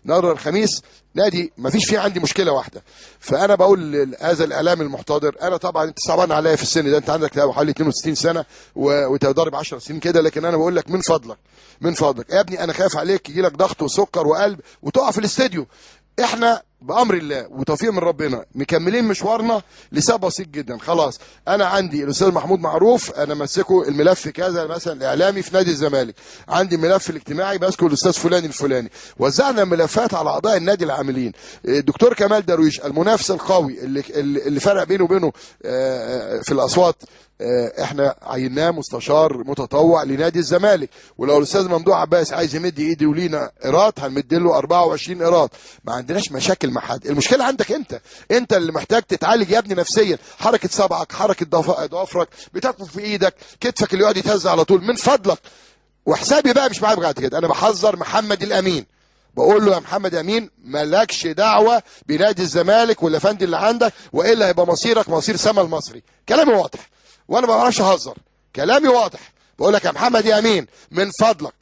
النهارده الخميس نادي ما فيش فيه عندي مشكله واحده. فانا بقول هذا الاعلام المحتضر، انا طبعا انت صعبان عليا في السن ده، انت عندك حوالي 62 سنه وتضارب 10 سنين كده، لكن انا بقول لك من فضلك يا ابني انا خايف عليك يجي لك ضغط وسكر وقلب وتقع في الاستديو. احنا بامر الله وتوفيق من ربنا مكملين مشوارنا لسبب بسيط جدا. خلاص انا عندي الاستاذ محمود معروف انا ماسكه الملف كذا مثلا الاعلامي في نادي الزمالك، عندي الملف الاجتماعي ماسكه الاستاذ فلان الفلاني، وزعنا ملفات على اعضاء النادي العاملين. الدكتور كمال درويش المنافس القوي اللي فرق بينه وبينه في الاصوات، احنا عيناه مستشار متطوع لنادي الزمالك، ولو الاستاذ ممدوح عباس عايز يمد ايده ولينا ايراد هنمد له 24 ايراد. ما عندناش مشاكل مع حد، المشكله عندك انت اللي محتاج تتعالج يا ابني نفسيا. حركه صبعك، حركه ضوافرك، بتكفف في ايدك، كتفك اللي يقعد يتهز على طول، من فضلك. وحسابي بقى مش معايا بعد كده، انا بحذر محمد الامين، بقول له يا محمد امين مالكش دعوه بنادي الزمالك والافندي اللي عندك، والا هيبقى مصيرك مصير سما المصري. كلامي واضح وانا ما بعرفش اهزر، كلامي واضح. بقول لك يا محمد يا امين من فضلك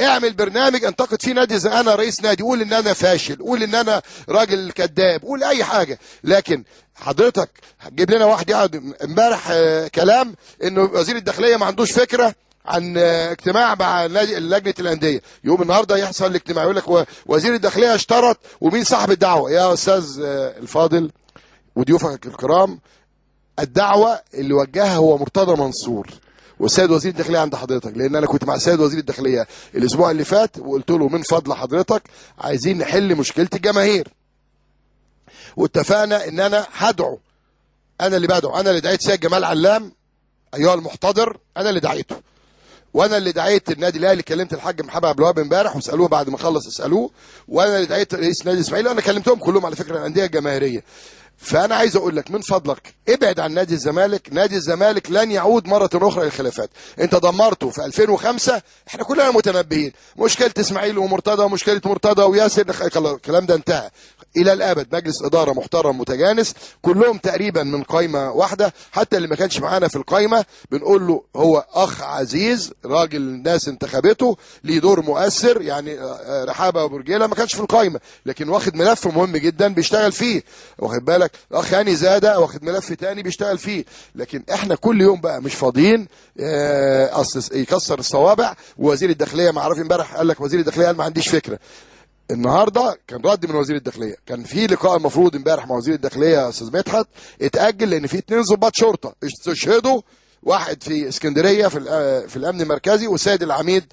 اعمل برنامج انتقد فيه نادي زي انا رئيس نادي، قول ان انا فاشل، قول ان انا راجل كذاب، قول اي حاجه، لكن حضرتك هتجيب لنا واحد يقعد امبارح كلام انه وزير الداخليه ما عندوش فكره عن اجتماع مع لجنه الانديه، يوم النهارده يحصل الاجتماع يقول لك وزير الداخليه اشترط ومين صاحب الدعوه. يا استاذ الفاضل وضيوفك الكرام، الدعوه اللي وجهها هو مرتضى منصور والسيد وزير الداخليه عند حضرتك، لان انا كنت مع السيد وزير الداخليه الاسبوع اللي فات وقلت له من فضل حضرتك عايزين نحل مشكله الجماهير، واتفقنا ان انا هدعو، انا اللي بدعو، انا اللي دعيت سيد جمال علام ايها المحتضر، انا اللي دعيته، وانا اللي دعيت النادي الاهلي، كلمت الحاج محمد عبد الوهاب امبارح واسالوه بعد ما خلص اسالوه، وانا اللي دعيت رئيس نادي الاسماعيلي، وانا كلمتهم كلهم على فكره الانديه الجماهيريه. فانا عايز اقول لك من فضلك ابعد عن نادي الزمالك، نادي الزمالك لن يعود مره اخرى للخلافات، انت دمرته في 2005، احنا كلنا متنبهين، مشكله اسماعيل ومرتضى ومشكله مرتضى وياسر، الكلام ده انتهى الى الابد. مجلس اداره محترم متجانس، كلهم تقريبا من قائمه واحده، حتى اللي ما كانش معانا في القائمه بنقول له هو اخ عزيز، راجل الناس انتخبته، ليه دور مؤثر، يعني رحابه وبرجيله ما كانش في القائمه لكن واخد ملف مهم جدا بيشتغل فيه، واخد بالك، الاخ هاني زاده واخد ملف تاني بيشتغل فيه، لكن احنا كل يوم بقى مش فاضيين يكسر الصوابع. ووزير الداخليه ما عارف امبارح قال لك وزير الداخليه قال ما عنديش فكره، النهارده كان رد من وزير الداخليه، كان في لقاء المفروض امبارح مع وزير الداخليه يا استاذ مدحت اتاجل لان في 2 ضباط شرطه استشهدوا، واحد في اسكندريه في الامن المركزي، والسيد العميد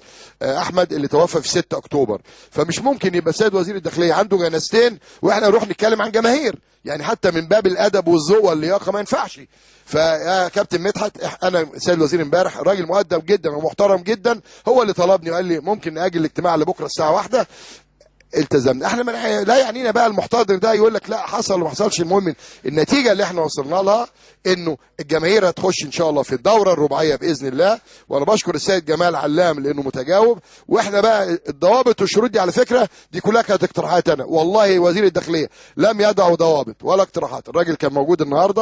احمد اللي توفى في 6 اكتوبر. فمش ممكن يبقى السيد وزير الداخليه عنده جنازتين واحنا نروح نتكلم عن جماهير، يعني حتى من باب الادب والذوق واللياقه ما ينفعش. فيا كابتن مدحت، انا السيد الوزير امبارح راجل مؤدب جدا ومحترم جدا، هو اللي طلبني وقال لي ممكن ناجل الاجتماع لبكره الساعه 1، التزمنا. احنا لا يعنينا بقى المحتضر ده يقول لك لا حصل وما حصلش، المهم النتيجه اللي احنا وصلنا لها انه الجماهير هتخش ان شاء الله في الدوره الرباعيه باذن الله، وانا بشكر السيد جمال علام لانه متجاوب. واحنا بقى الضوابط والشروط دي على فكره دي كلها كانت اقتراحات انا، والله وزير الداخليه لم يدعوا ضوابط ولا اقتراحات، الراجل كان موجود النهارده